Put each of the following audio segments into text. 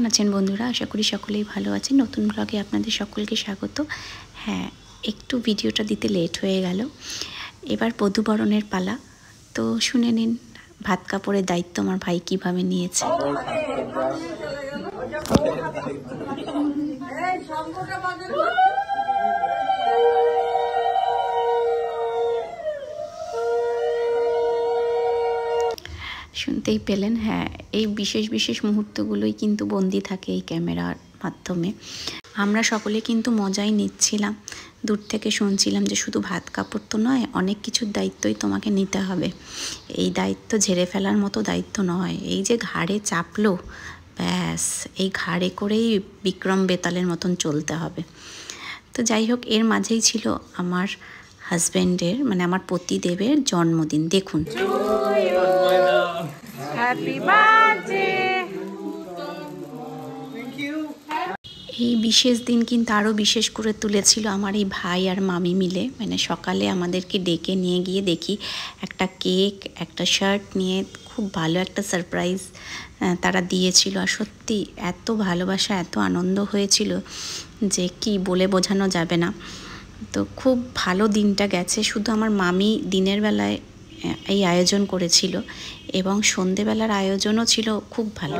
আছেন বন্ধুরা? আশা করি সকলেই ভালো আছেন। নতুন ব্লগে আপনাদের সকলকে স্বাগত। হ্যাঁ, একটু ভিডিওটা দিতে লেট হয়ে গেল। এবার বধূবরণের পালা, তো শুনে নিন ভাত কাপড়ের দায়িত্ব আমার ভাই কিভাবে নিয়েছে। শুনতেই পেলেন। হ্যাঁ, এই বিশেষ বিশেষ মুহূর্তগুলোই কিন্তু বন্দি থাকে এই ক্যামেরার মাধ্যমে। আমরা সকলে কিন্তু মজাই নিচ্ছিলাম, দূর থেকে শুনছিলাম যে শুধু ভাত কাপড় তো নয়, অনেক কিছুর দায়িত্বই তোমাকে নিতে হবে। এই দায়িত্ব ঝেড়ে ফেলার মতো দায়িত্ব নয়। এই যে ঘাড়ে চাপলো, ব্যাস এই ঘাড়ে করেই বিক্রম বেতালের মতন চলতে হবে। তো যাই হোক, এর মাঝেই ছিল আমার হাজব্যান্ডের মানে আমার পতিদেবের জন্মদিন। দেখুন, হ্যাপি বার্থডে। এই বিশেষ দিন কিন্তু আরও বিশেষ করে তুলেছিল আমার এই ভাই আর মামি মিলে। মানে সকালে আমাদেরকে ডেকে নিয়ে গিয়ে দেখি একটা কেক, একটা শার্ট নিয়ে খুব ভালো একটা সারপ্রাইজ তারা দিয়েছিল। আর সত্যি এত ভালোবাসা, এত আনন্দ হয়েছিল যে কি বলে বোঝানো যাবে না। তো খুব ভালো দিনটা গেছে। শুধু আমার মামি দিনের বেলায় এই আয়োজন করেছিল এবং সন্ধেবেলার আয়োজনও ছিল খুব ভালো।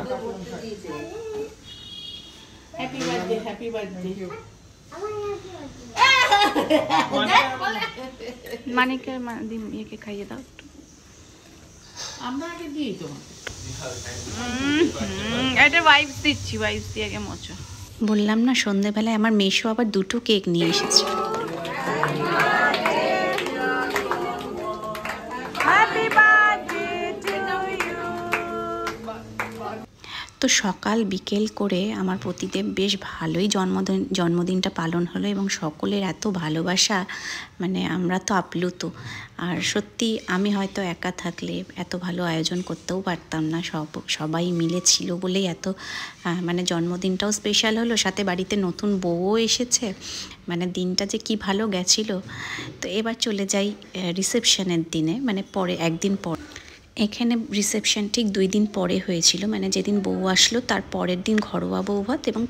Happy birthday, happy birthday. মানিকে ইয়েকে খাইয়ে দাও একটু। আমরা আগে দিই তো। এটা ওয়াইপস দিচ্ছি, ওয়াইপস দিয়ে আগে মোছো। বললাম না, সন্ধেবেলায় আমার মেশো আবার দুটো কেক নিয়ে এসেছে। তো সকাল বিকেল করে আমার পতিদেব বেশ ভালোই জন্মদিনটা পালন হলো এবং সকলের এত ভালোবাসা, মানে আমরা তো আপ্লুত। আর সত্যি আমি হয়তো একা থাকলে এত ভালো আয়োজন করতেও পারতাম না। সবাই মিলে ছিল বলেই এত মানে জন্মদিনটাও স্পেশাল হলো, সাথে বাড়িতে নতুন বউও এসেছে। মানে দিনটা যে কি ভালো গেছিল। তো এবার চলে যাই রিসেপশনের দিনে, মানে পরে একদিন পর। এখানে রিসেপশন ঠিক 2 দিন পরে হয়েছিল, মানে যেদিন বউ আসলো তার পরের দিন ঘরোয়া বৌভাত এবং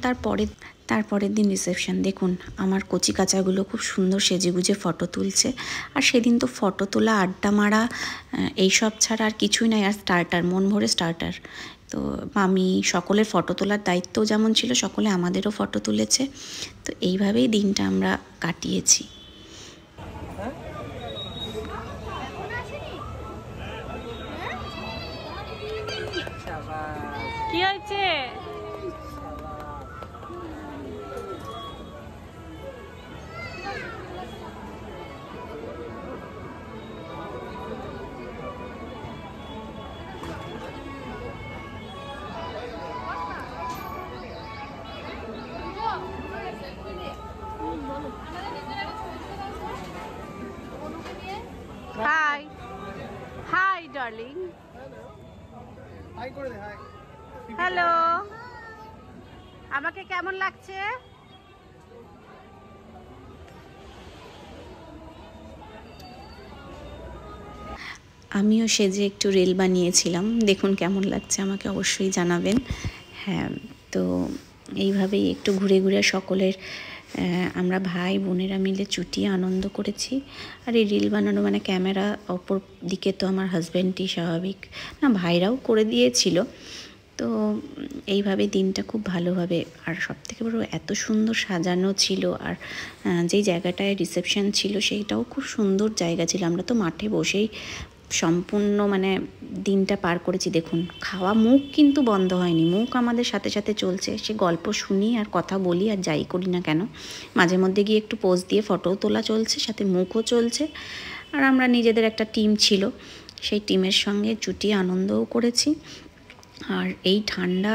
তারপরের দিন রিসেপশন। দেখুন আমার কচি কাচাগুলো খুব সুন্দর সেজেগুজে ফটো তুলছে। আর সেদিন তো ফটো তোলা, আড্ডা মারা, এইসব ছাড়া আর কিছুই নাই। আর স্টার্টার, মন ভরে স্টার্টার। তো আমি সকলের ফটো তোলার দায়িত্বও যেমন ছিল, সকলে আমাদেরও ফটো তুলেছে। তো এইভাবেই দিনটা আমরা কাটিয়েছি। কি হয়েছে? High hi darling. হ্যালো, আমাকে কেমন লাগছে? আমিও সেজে একটু রিল বানিয়েছিলাম, দেখুন কেমন লাগছে আমাকে অবশ্যই জানাবেন। হ্যাঁ, তো এইভাবেই একটু ঘুরে ঘুরে সকলের আমরা ভাই বোনেরা মিলে চুটিয়ে আনন্দ করেছি। আর এই রিল বানানো মানে ক্যামেরা অপর দিকে তো আমার হাজব্যান্ডই স্বাভাবিক, না ভাইরাও করে দিয়েছিল। তো এইভাবে দিনটা খুব ভালোভাবে, আর সবথেকে বড় এত সুন্দর সাজানো ছিল। আর যেই জায়গাটায় রিসেপশন ছিল সেইটাও খুব সুন্দর জায়গা ছিল। আমরা তো মাঠে বসেই সম্পূর্ণ মানে দিনটা পার করেছি। দেখুন খাওয়া মুখ কিন্তু বন্ধ হয়নি, মুখ আমাদের সাথে সাথে চলছে। সে গল্প শুনি আর কথা বলি আর যাই করি না কেন, মাঝে মধ্যে গিয়ে একটু পোজ দিয়ে ফটোও তোলা চলছে, সাথে মুখও চলছে। আর আমরা নিজেদের একটা টিম ছিল, সেই টিমের সঙ্গে চুটিয়ে আনন্দও করেছি। আর এই ঠান্ডা,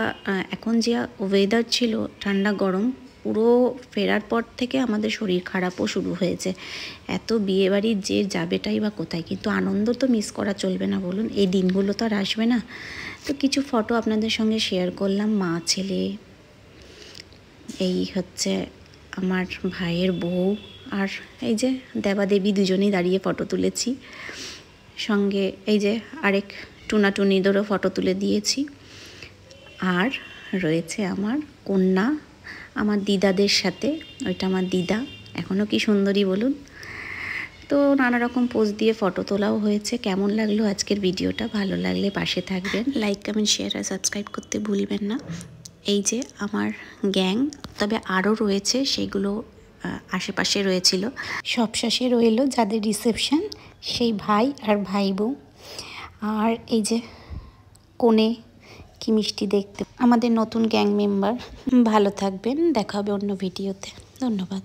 এখন যে ওয়েদার ছিল ঠান্ডা গরম, পুরো ফেরার পর থেকে আমাদের শরীর খারাপও শুরু হয়েছে। এত বিয়েবাড়ি যে যাবেটাই বা কোথায়, কিন্তু আনন্দ তো মিস করা চলবে না বলুন, এই দিনগুলো তো আর আসবে না। তো কিছু ফটো আপনাদের সঙ্গে শেয়ার করলাম। মা ছেলে, এই হচ্ছে আমার ভাইয়ের বউ, আর এই যে দেবাদেবী দুজনেই দাঁড়িয়ে ফটো তুলেছি। সঙ্গে এই যে আরেক টুনাটুনিদেরও ফটো তুলে দিয়েছি। আর রয়েছে আমার কন্যা আমার দিদাদের সাথে। ওইটা আমার দিদা, এখনও কি সুন্দরী বলুন। তো নানা রকম পোজ দিয়ে ফটো তোলাও হয়েছে। কেমন লাগলো আজকের ভিডিওটা? ভালো লাগলে পাশে থাকবেন, লাইক কমেন্ট শেয়ার আর সাবস্ক্রাইব করতে ভুলবেন না। এই যে আমার গ্যাং, তবে আরও রয়েছে, সেগুলো আশেপাশে রয়েছিল। সবশেষে রইল যাদের রিসেপশন, সেই ভাই আর ভাই বউ। আর এই যে কোণে কি মিষ্টি দেখতে, আমাদের নতুন গ্যাং মেম্বার। ভালো থাকবেন, দেখা হবে অন্য ভিডিওতে। ধন্যবাদ।